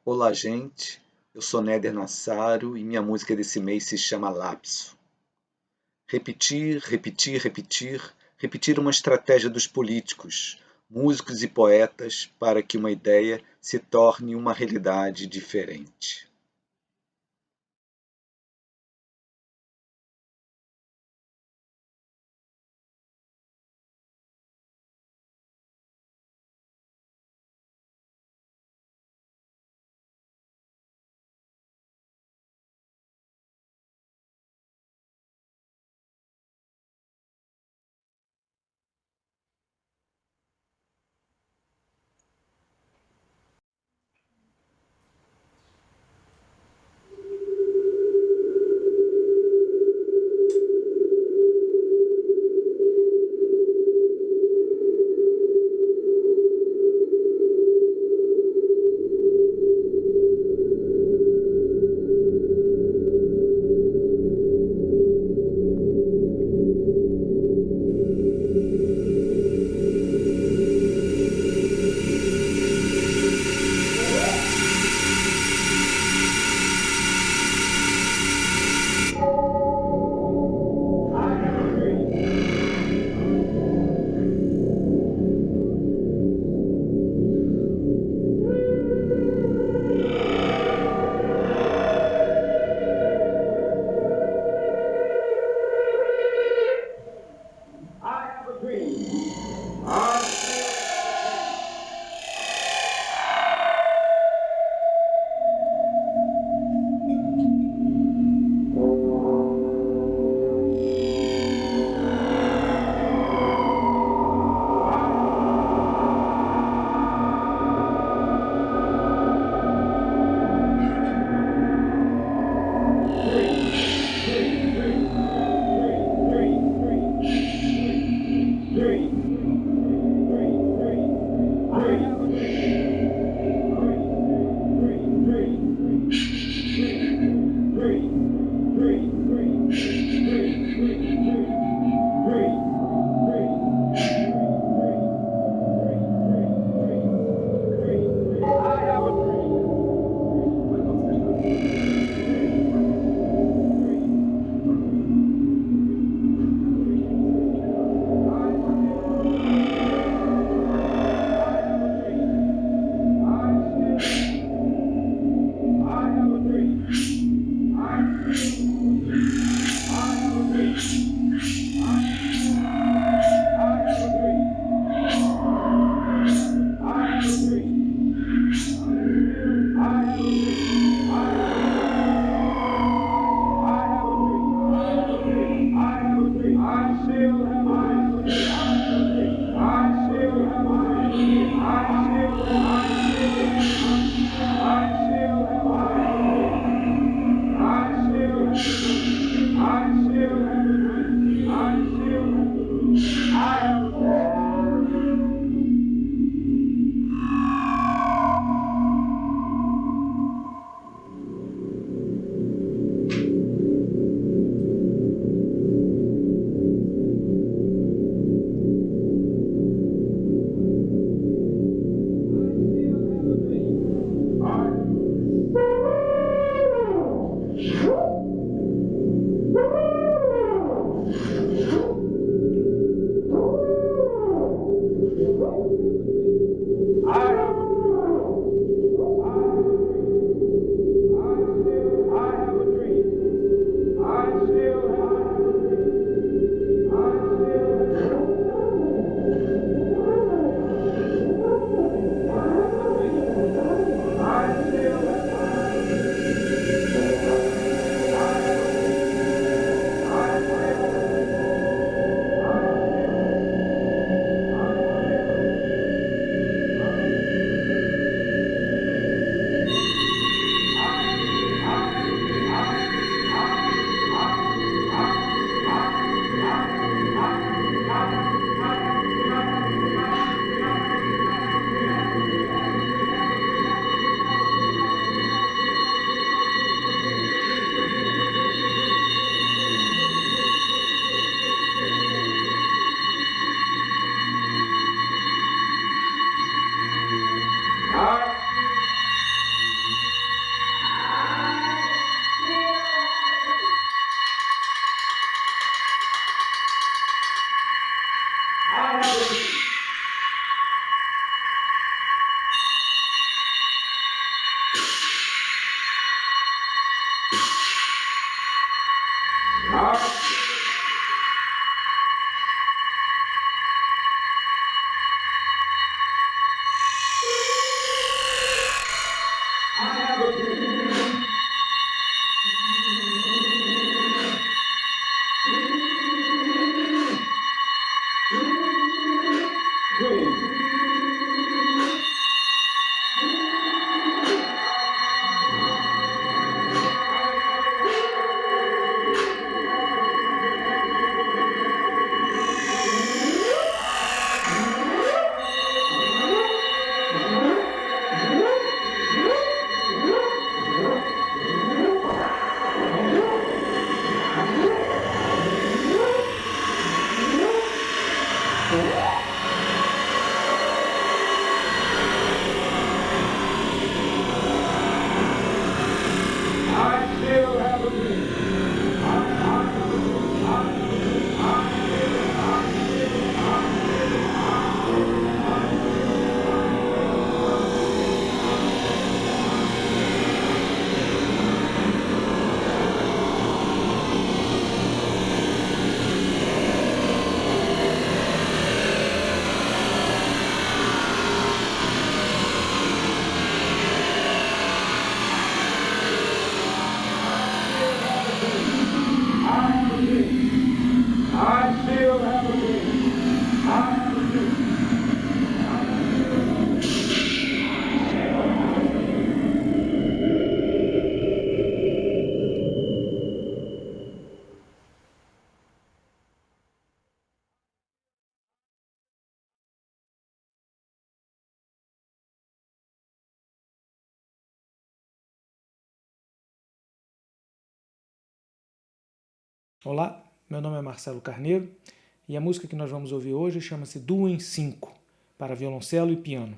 Olá, gente. Eu sou Néder Nassaro e minha música desse mês se chama Lapso. Repetir, repetir, repetir, repetir uma estratégia dos políticos, músicos e poetas para que uma ideia se torne uma realidade diferente. Olá, meu nome é Marcelo Carneiro e a música que nós vamos ouvir hoje chama-se Duo em 5, para violoncelo e piano.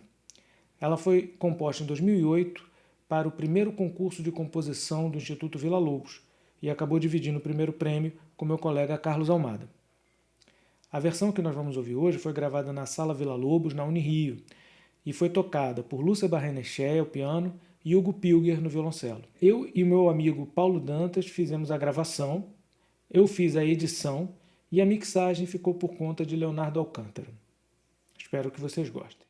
Ela foi composta em 2008 para o primeiro concurso de composição do Instituto Villa-Lobos e acabou dividindo o primeiro prêmio com meu colega Carlos Almada. A versão que nós vamos ouvir hoje foi gravada na Sala Villa-Lobos, na Unirio, e foi tocada por Lúcia Barrenechea, ao piano, e Hugo Pilger, no violoncelo. Eu e meu amigo Paulo Dantas fizemos a gravação, eu fiz a edição e a mixagem ficou por conta de Leonardo Alcântara. Espero que vocês gostem.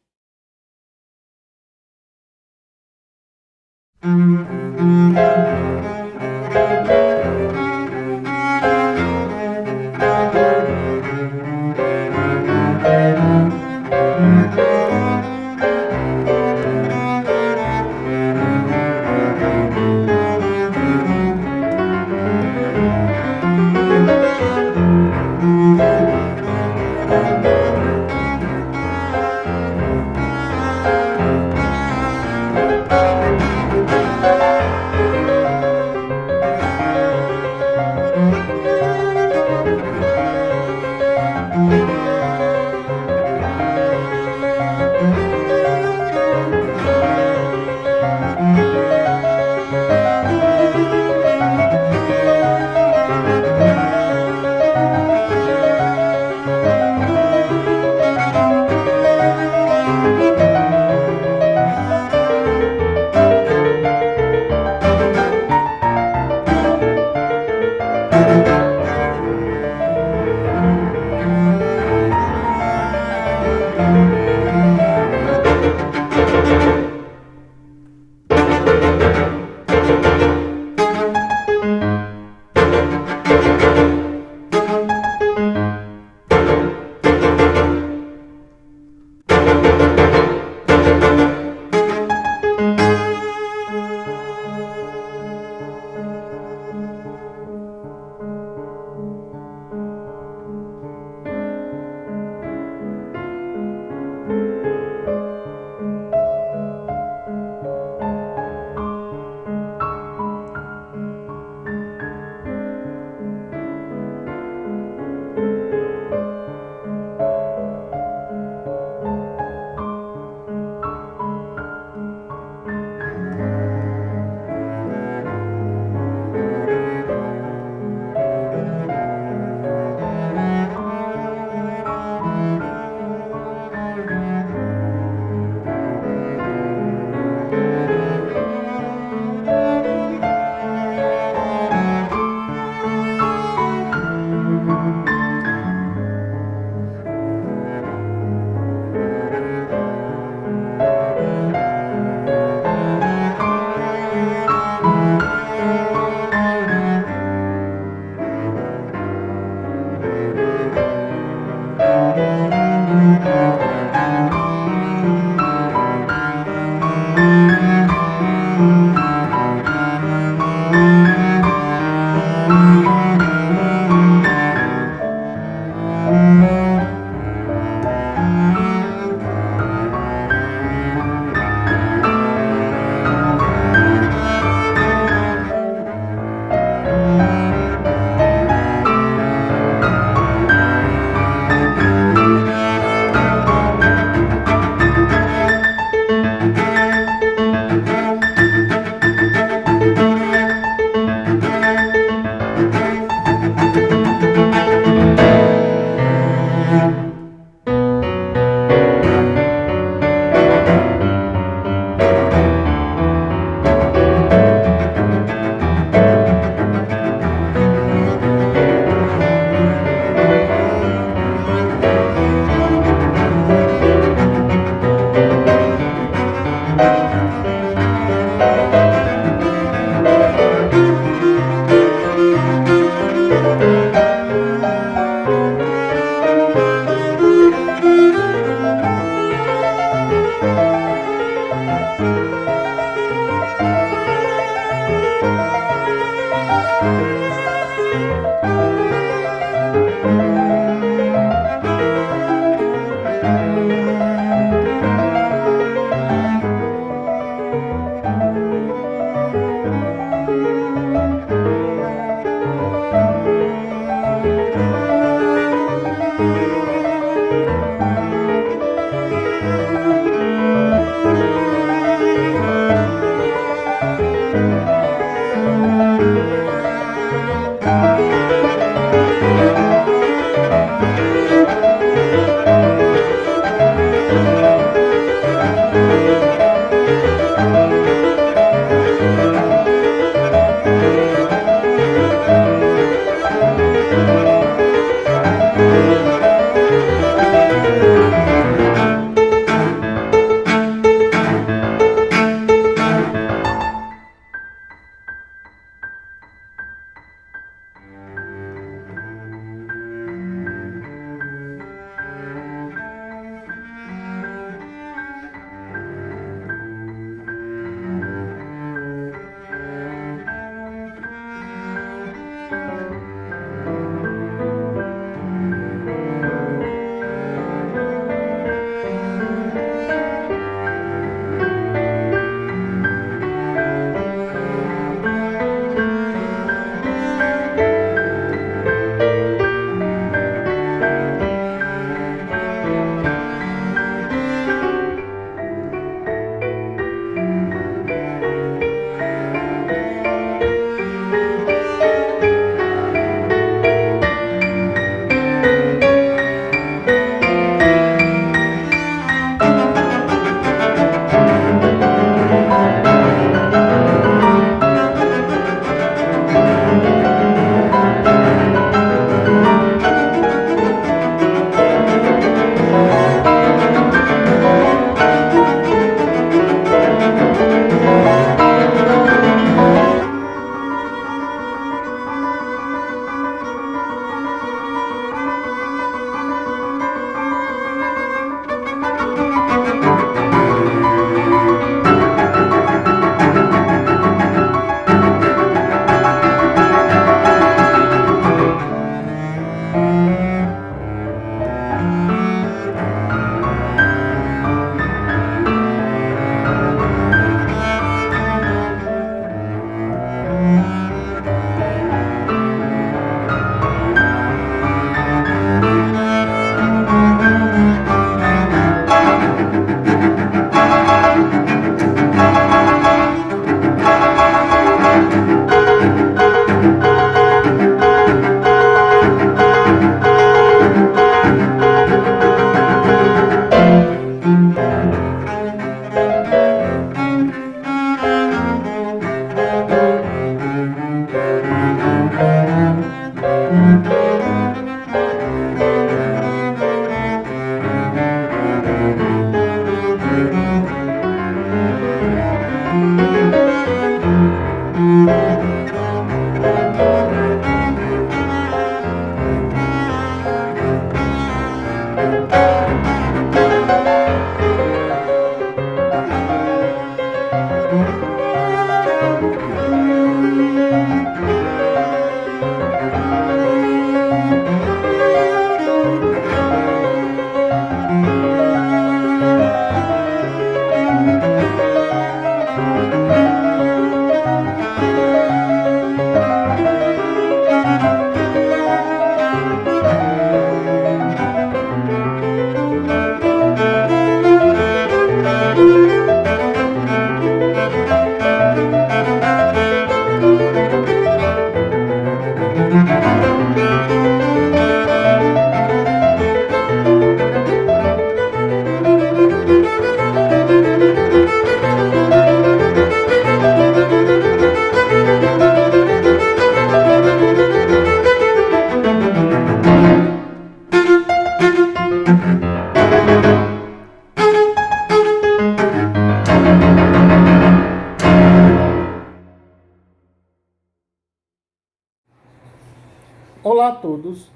Olá a todos!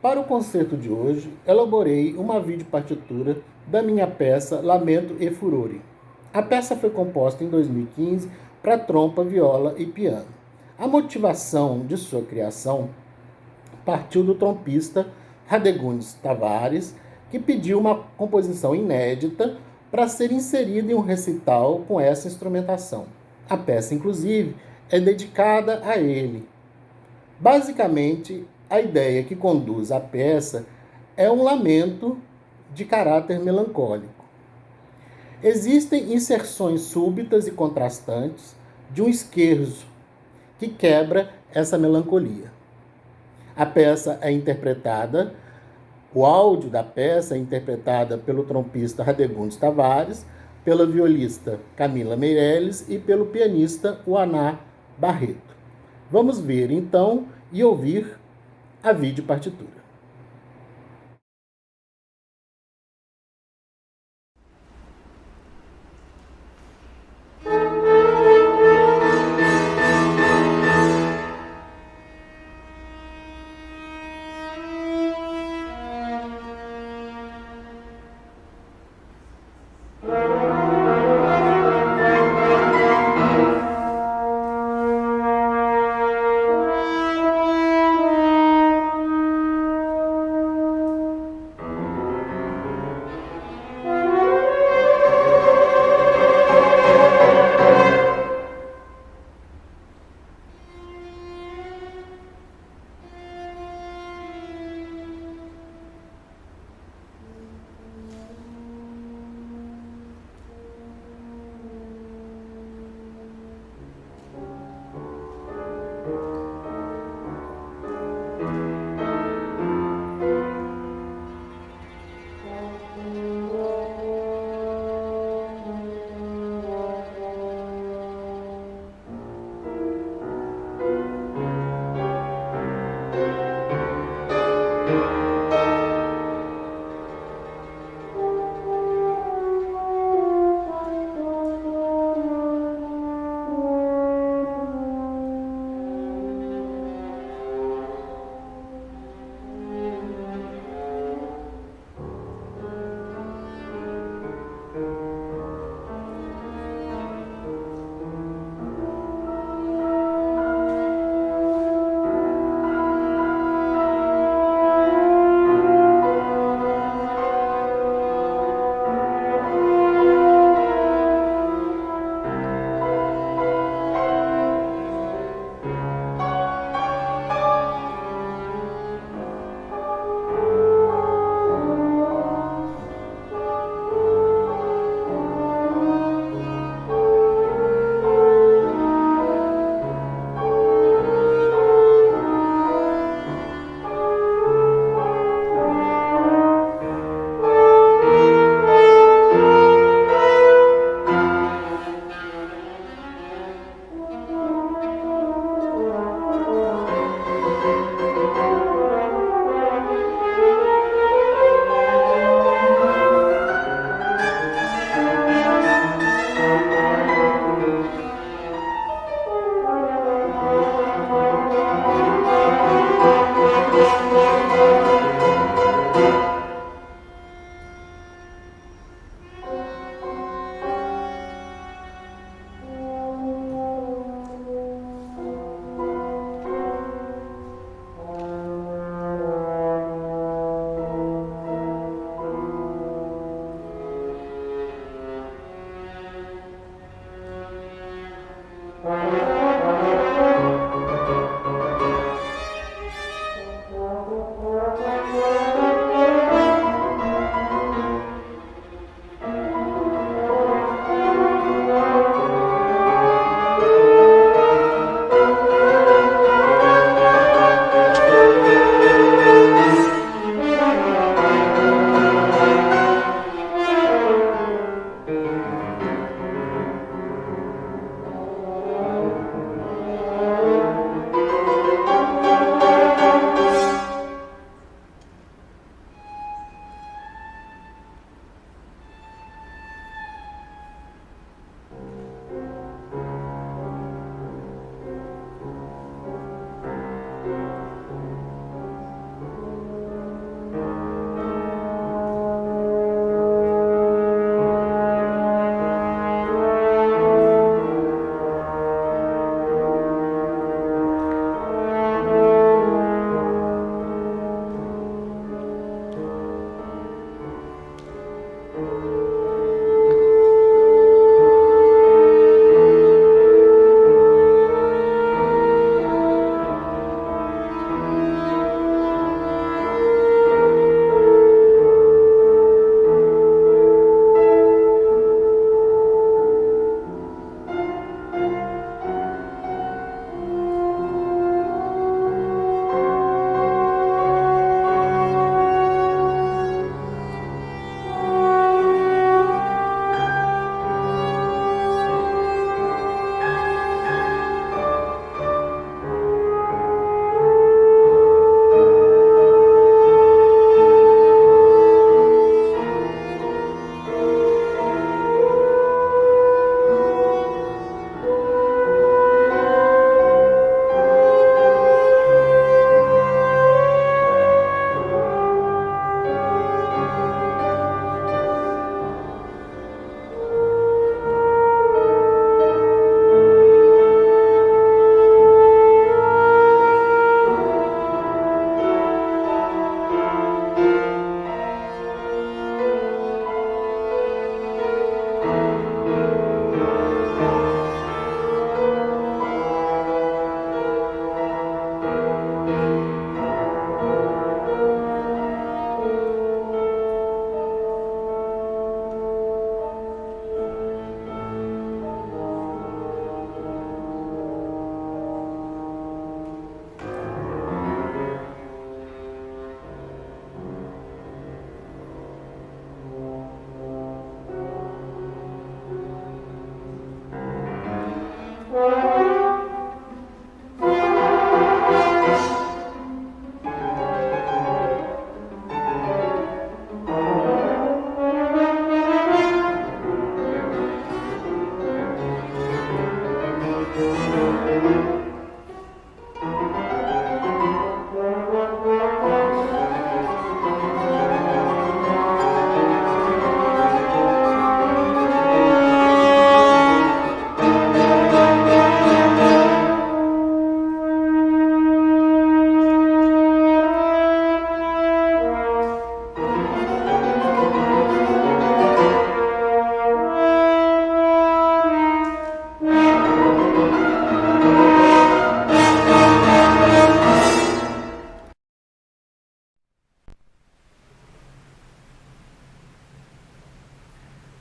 Para o concerto de hoje, elaborei uma videopartitura da minha peça Lamento e Furore. A peça foi composta em 2015 para trompa, viola e piano. A motivação de sua criação partiu do trompista Radegundes Tavares, que pediu uma composição inédita para ser inserida em um recital com essa instrumentação. A peça, inclusive, é dedicada a ele. Basicamente, a ideia que conduz a peça é um lamento de caráter melancólico. Existem inserções súbitas e contrastantes de um esquerzo que quebra essa melancolia. A peça é interpretada, o áudio da peça é interpretada pelo trompista Radegundes Tavares, pela violista Camila Meirelles e pelo pianista Uaná Barreto. Vamos ver, então, e ouvir a videopartitura.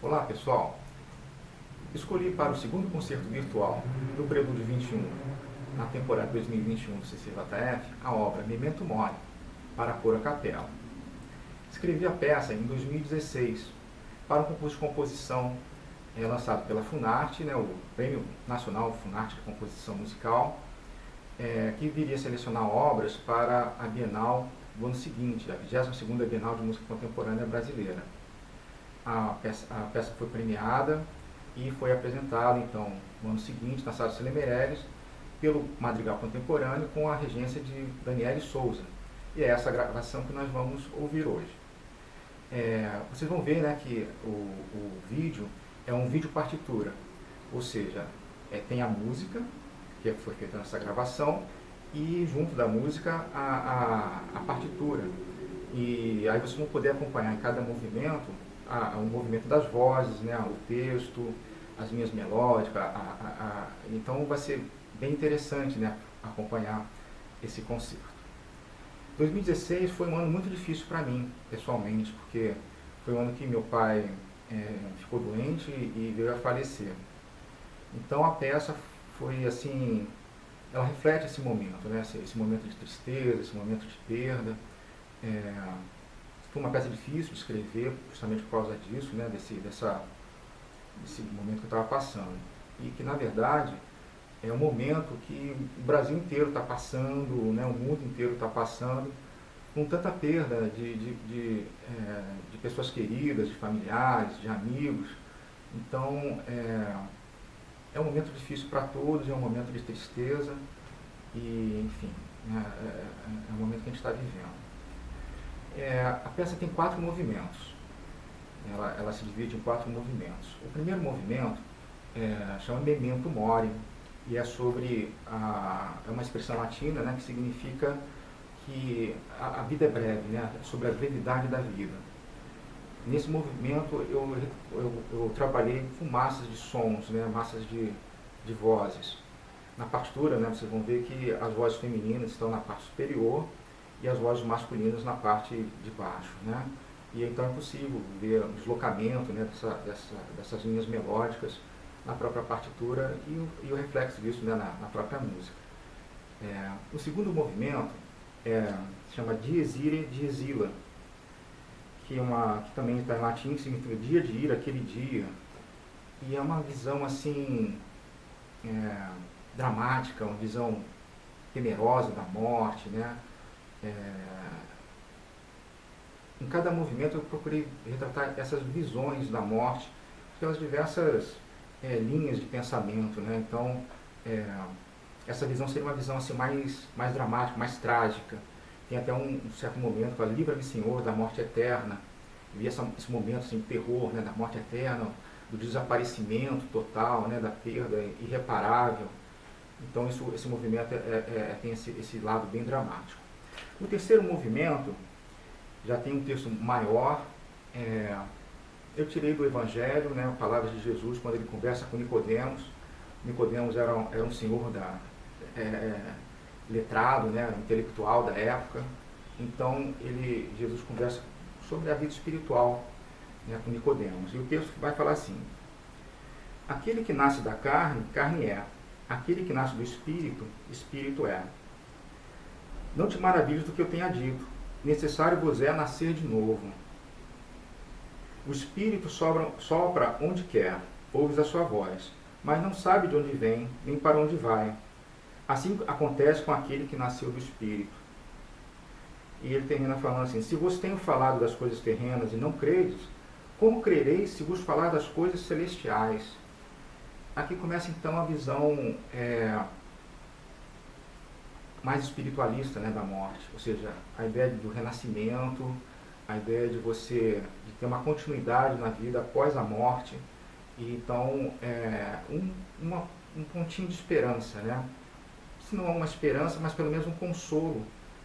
Olá pessoal, escolhi para o segundo concerto virtual do Prelúdio 21, na temporada 2021 do CCJF, a obra Memento Mori, para pôr a capela. Escrevi a peça em 2016 para um concurso de composição lançado pela Funarte, o Prêmio Nacional Funarte de Composição Musical, que viria selecionar obras para a Bienal do ano seguinte, a 22ª Bienal de Música Contemporânea Brasileira. A peça foi premiada e foi apresentada, então, no ano seguinte, na Sala Cília Meirelles, pelo Madrigal Contemporâneo, com a regência de Daniele Souza. E é essa gravação que nós vamos ouvir hoje. Vocês vão ver que o vídeo é um vídeo partitura, ou seja, tem a música, que foi feita nessa gravação, e junto da música a partitura. E aí vocês vão poder acompanhar em cada movimento o movimento das vozes, o texto, as linhas melódicas. Então vai ser bem interessante acompanhar esse concerto. 2016 foi um ano muito difícil para mim, pessoalmente, porque foi um ano que meu pai ficou doente e veio a falecer. Então a peça foi assim, ela reflete esse momento, esse momento de tristeza, esse momento de perda. Foi uma peça difícil de escrever, justamente por causa disso, desse momento que eu estava passando. E que, na verdade, é um momento que o Brasil inteiro está passando, o mundo inteiro está passando, com tanta perda de pessoas queridas, de familiares, de amigos. Então, é um momento difícil para todos, é um momento de tristeza. e, enfim, né, é o momento que a gente está vivendo. A peça tem 4 movimentos. Ela se divide em 4 movimentos. O primeiro movimento chama Memento Mori, e é sobre é uma expressão latina, né, que significa que a vida é breve, né, sobre a brevidade da vida. Nesse movimento eu trabalhei com massas de sons, né, massas de vozes. Na partitura, né, vocês vão ver que as vozes femininas estão na parte superior e as vozes masculinas na parte de baixo, né? E então é possível ver o deslocamento, né, dessas linhas melódicas na própria partitura e o reflexo disso, né, na própria música. O segundo movimento se chama Dies Irae, Dies Illa, que também está em latim, significa dia de ira, aquele dia. E é uma visão assim dramática, uma visão temerosa da morte, né? Em cada movimento eu procurei retratar essas visões da morte pelas diversas linhas de pensamento, né? Então, essa visão seria uma visão assim, mais dramática, mais trágica. Tem até um certo momento que fala, livra-me, Senhor, da morte eterna. E esse momento assim, de terror, né, da morte eterna, do desaparecimento total, né, da perda irreparável. Então, esse movimento tem esse lado bem dramático. O terceiro movimento já tem um texto maior. Eu tirei do Evangelho, né, palavras de Jesus, quando ele conversa com Nicodemos. Nicodemos era um senhor letrado, né, intelectual da época. Então, Jesus conversa sobre a vida espiritual, né, com Nicodemos. E o texto vai falar assim: aquele que nasce da carne, carne é. Aquele que nasce do Espírito, Espírito é. Não te maravilhes do que eu tenha dito. Necessário vos é nascer de novo. O Espírito sopra onde quer, ouves a sua voz, mas não sabe de onde vem, nem para onde vai. Assim acontece com aquele que nasceu do Espírito. E ele termina falando assim: se vos tenho falado das coisas terrenas e não credes, como crereis se vos falar das coisas celestiais? Aqui começa então a visão mais espiritualista, né, da morte, ou seja, a ideia do renascimento, a ideia de ter uma continuidade na vida após a morte, e então um pontinho de esperança, né? Se não é uma esperança, mas pelo menos um consolo,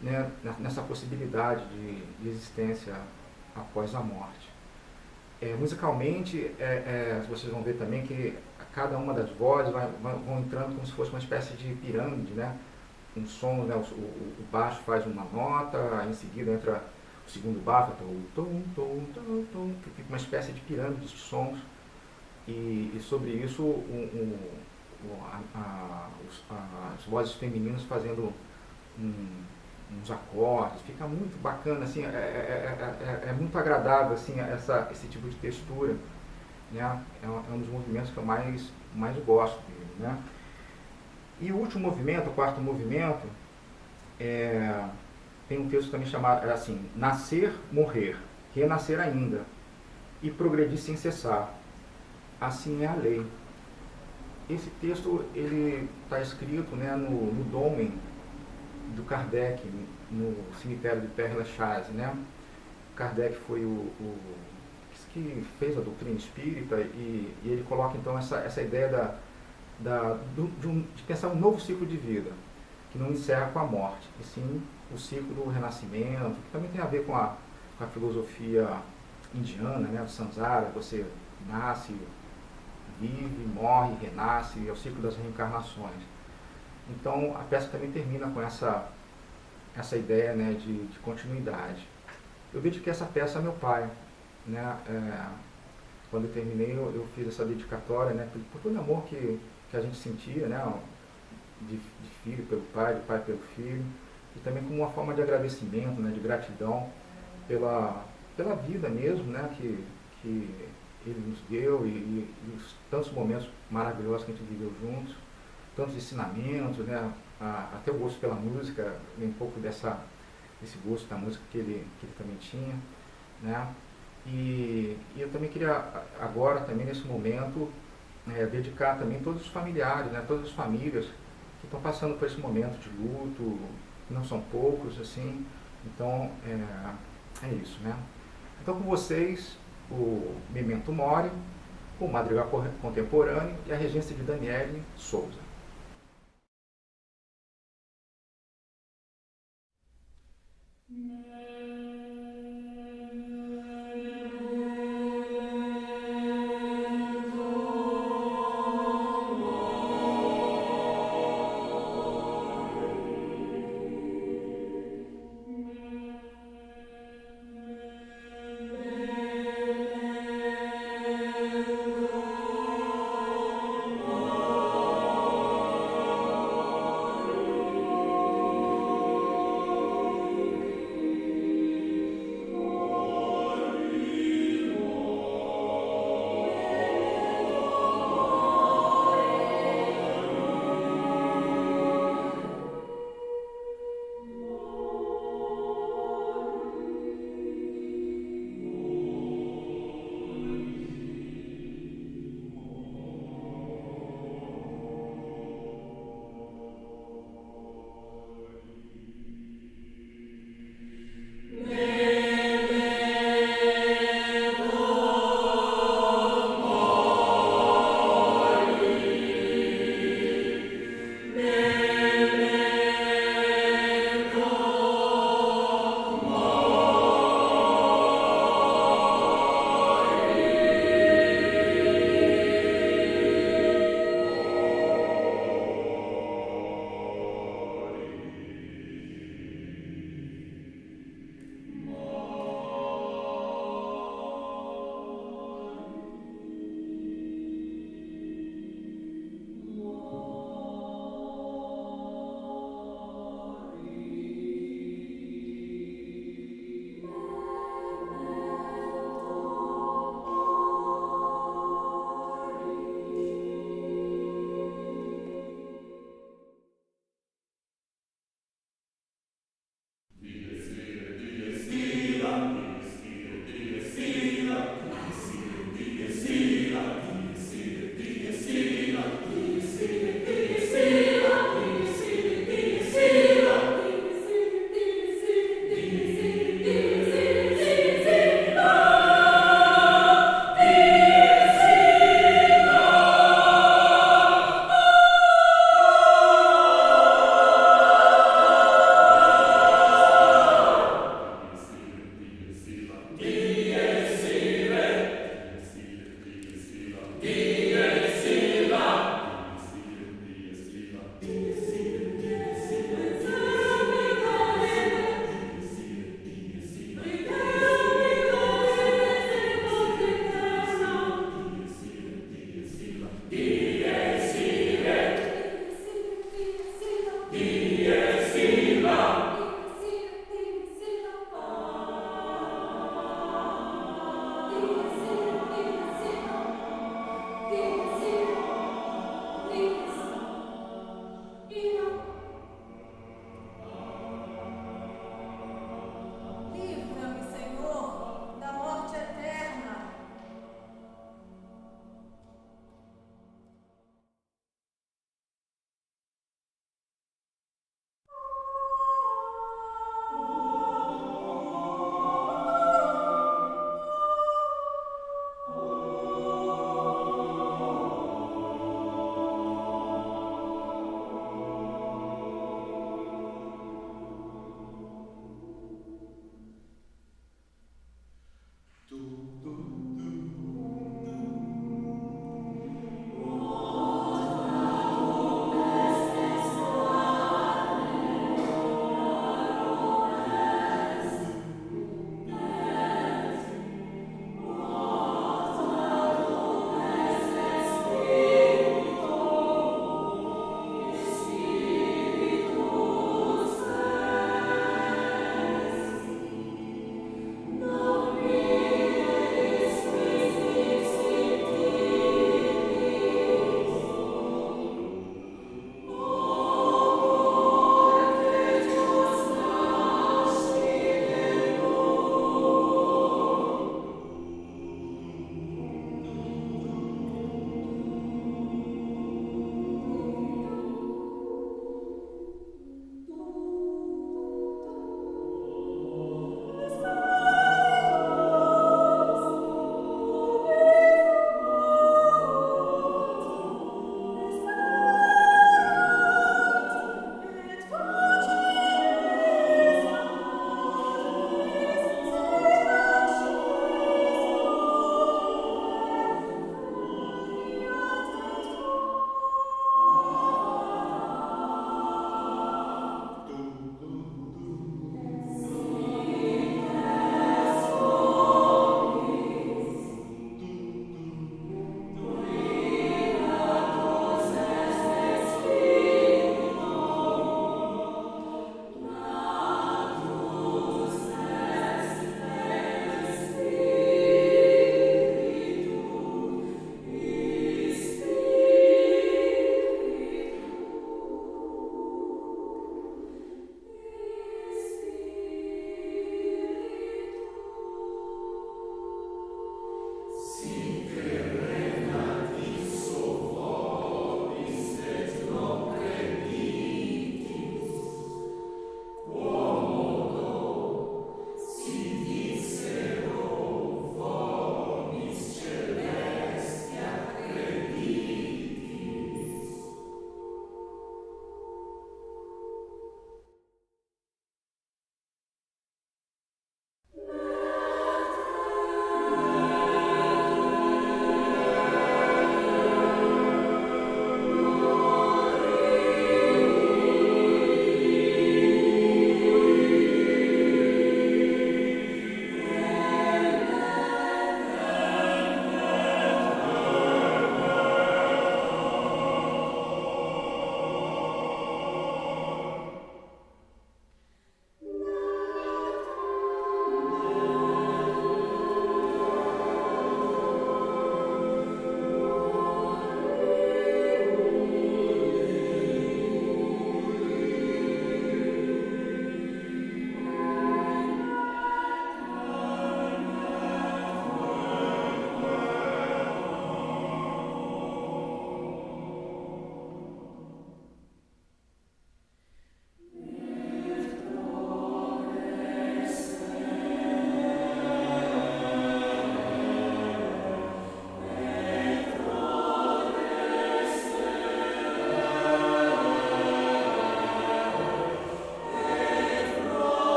né, nessa possibilidade de existência após a morte. Musicalmente, vocês vão ver também que cada uma das vozes vão entrando como se fosse uma espécie de pirâmide, né? Um som, né? O baixo faz uma nota, aí em seguida entra o segundo baixo, que fica uma espécie de pirâmide de sons, e sobre isso as vozes femininas fazendo uns acordes. Fica muito bacana, assim, é muito agradável assim, esse tipo de textura, né? É um dos movimentos que eu mais gosto dele, né? E o último movimento, o quarto movimento, tem um texto também chamado assim: nascer, morrer, renascer ainda e progredir sem cessar. Assim é a lei. Esse texto ele está escrito, né, no Dômen do Kardec, no cemitério de Père-Lachaise, né? Kardec foi o que fez a doutrina espírita, e ele coloca então essa ideia de pensar um novo ciclo de vida, que não encerra com a morte, e sim o ciclo do renascimento, que também tem a ver com a filosofia indiana, né, do samsara. Você nasce, vive, morre, renasce, é o ciclo das reencarnações. Então a peça também termina com essa ideia, né, de continuidade. Eu dediquei essa peça a meu pai, né? Quando eu terminei, eu fiz essa dedicatória, né, por todo o amor que a gente sentia, né, de filho pelo pai, de pai pelo filho, e também como uma forma de agradecimento, né, de gratidão pela vida mesmo, né, que ele nos deu, e os tantos momentos maravilhosos que a gente viveu juntos, tantos ensinamentos, né, até o gosto pela música, um pouco desse gosto da música que ele também tinha, né. E eu também queria agora, também nesse momento, dedicar também todos os familiares, né, todas as famílias que estão passando por esse momento de luto, não são poucos, assim, então é isso, né? Então com vocês, o Memento Mori, o Madrigal Contemporâneo e a regência de Daniele Souza.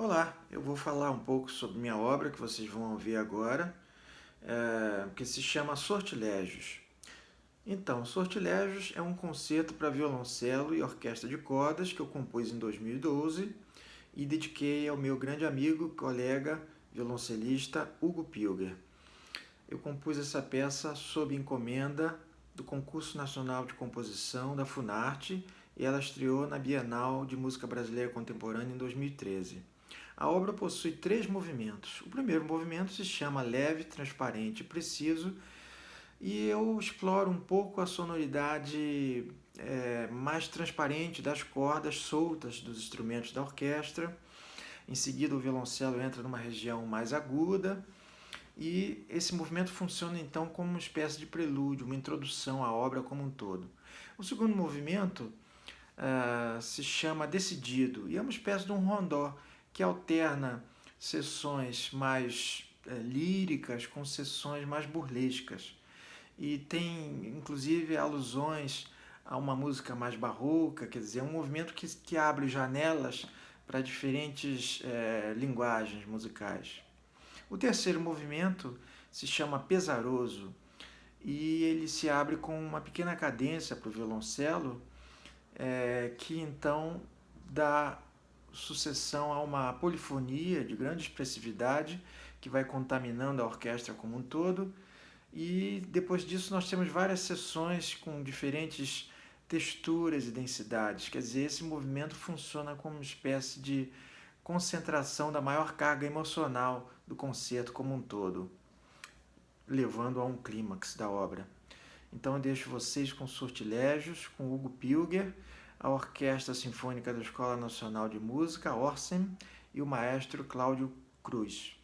Olá, eu vou falar um pouco sobre minha obra que vocês vão ouvir agora, que se chama Sortilégios. Então, Sortilégios é um concerto para violoncelo e orquestra de cordas que eu compus em 2012 e dediquei ao meu grande amigo, colega, violoncelista Hugo Pilger. Eu compus essa peça sob encomenda do Concurso Nacional de Composição da Funarte e ela estreou na Bienal de Música Brasileira Contemporânea em 2013. A obra possui 3 movimentos. O primeiro movimento se chama Leve, Transparente e Preciso e eu exploro um pouco a sonoridade mais transparente das cordas soltas dos instrumentos da orquestra. Em seguida, o violoncelo entra numa região mais aguda e esse movimento funciona então como uma espécie de prelúdio, uma introdução à obra como um todo. O segundo movimento se chama Decidido e é uma espécie de um rondó que alterna sessões mais líricas com sessões mais burlescas. E tem, inclusive, alusões a uma música mais barroca, quer dizer, um movimento que abre janelas para diferentes linguagens musicais. O terceiro movimento se chama Pesaroso e ele se abre com uma pequena cadência para o violoncelo, que então dá sucessão a uma polifonia de grande expressividade que vai contaminando a orquestra como um todo. E depois disso nós temos várias sessões com diferentes texturas e densidades. Quer dizer, esse movimento funciona como uma espécie de concentração da maior carga emocional do concerto como um todo, levando a um clímax da obra. Então eu deixo vocês com Sortilégios, com Hugo Pilger, a Orquestra Sinfônica da Escola Nacional de Música, Orsem, e o maestro Cláudio Cruz.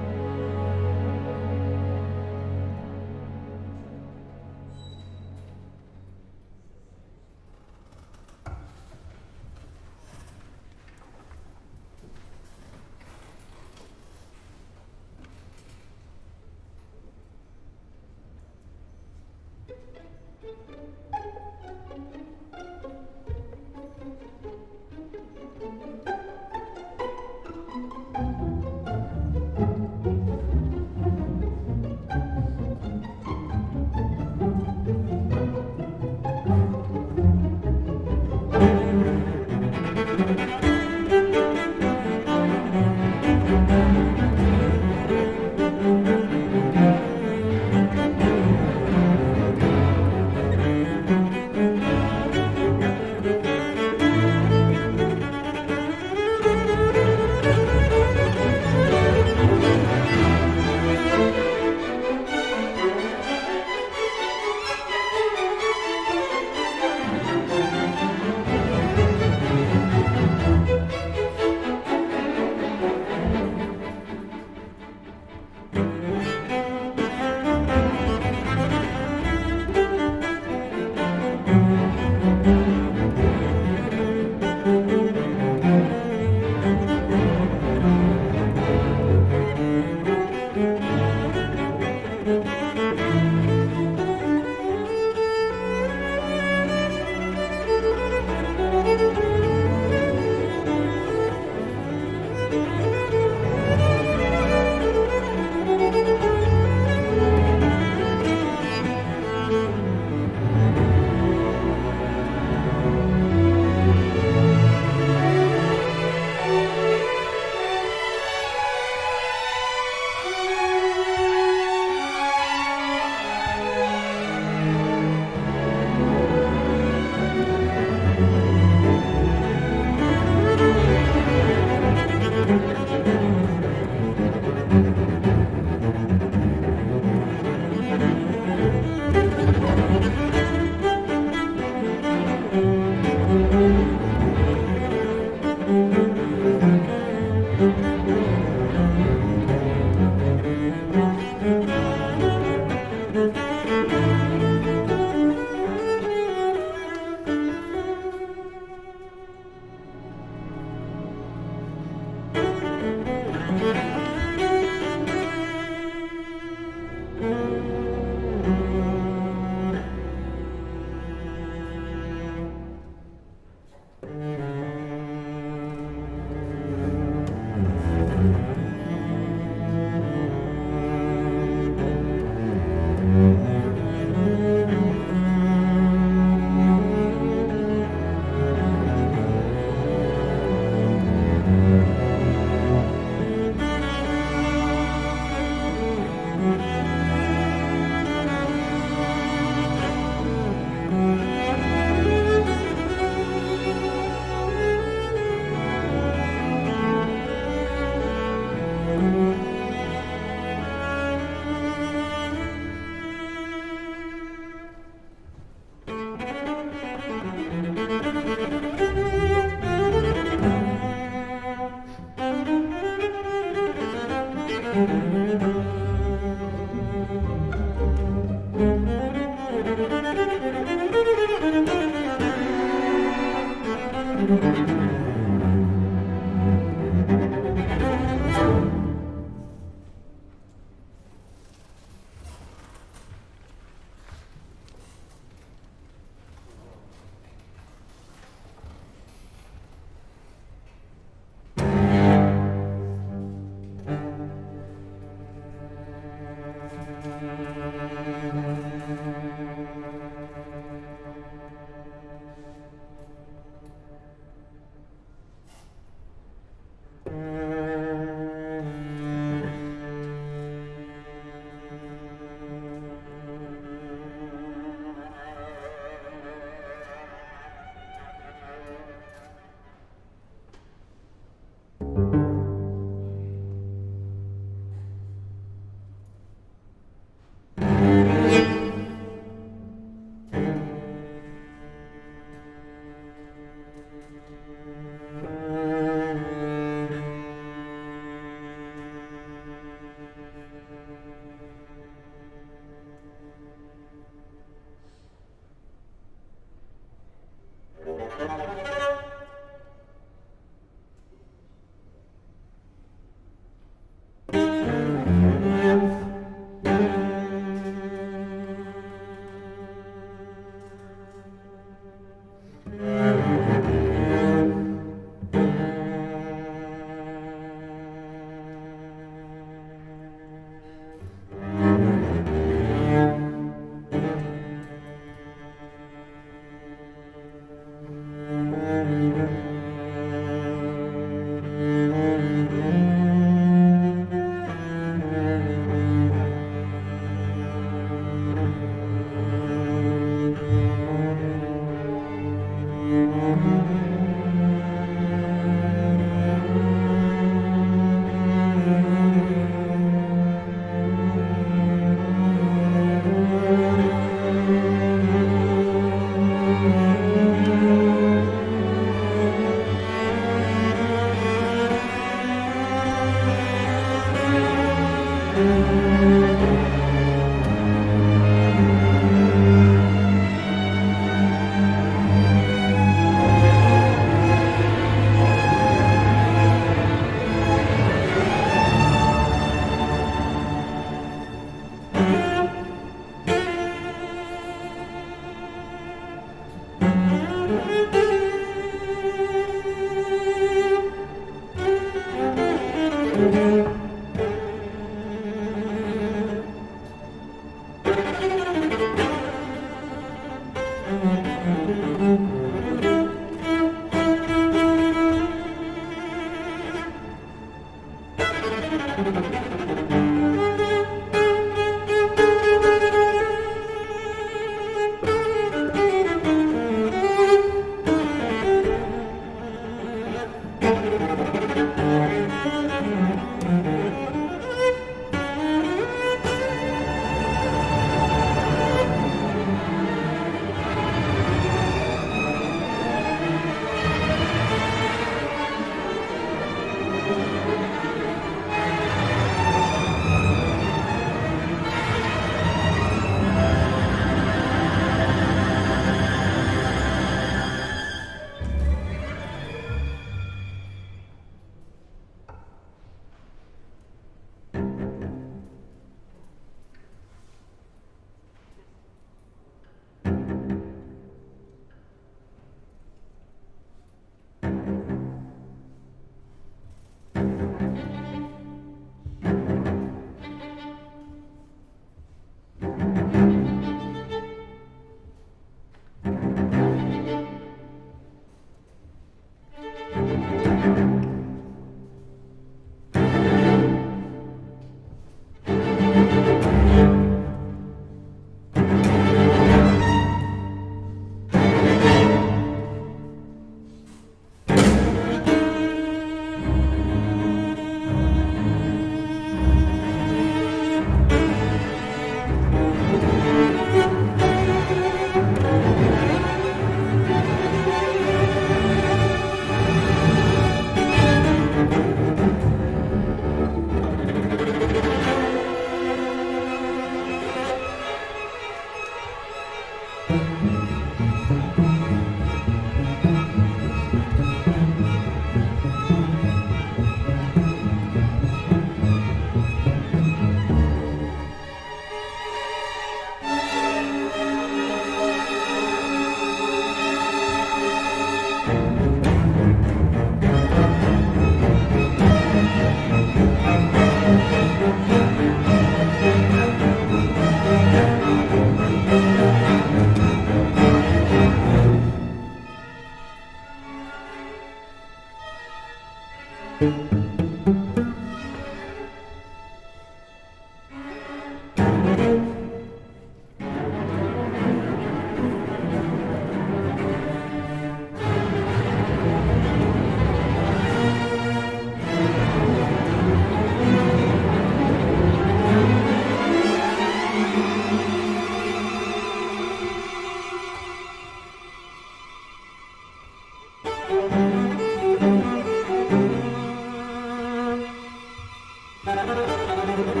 Música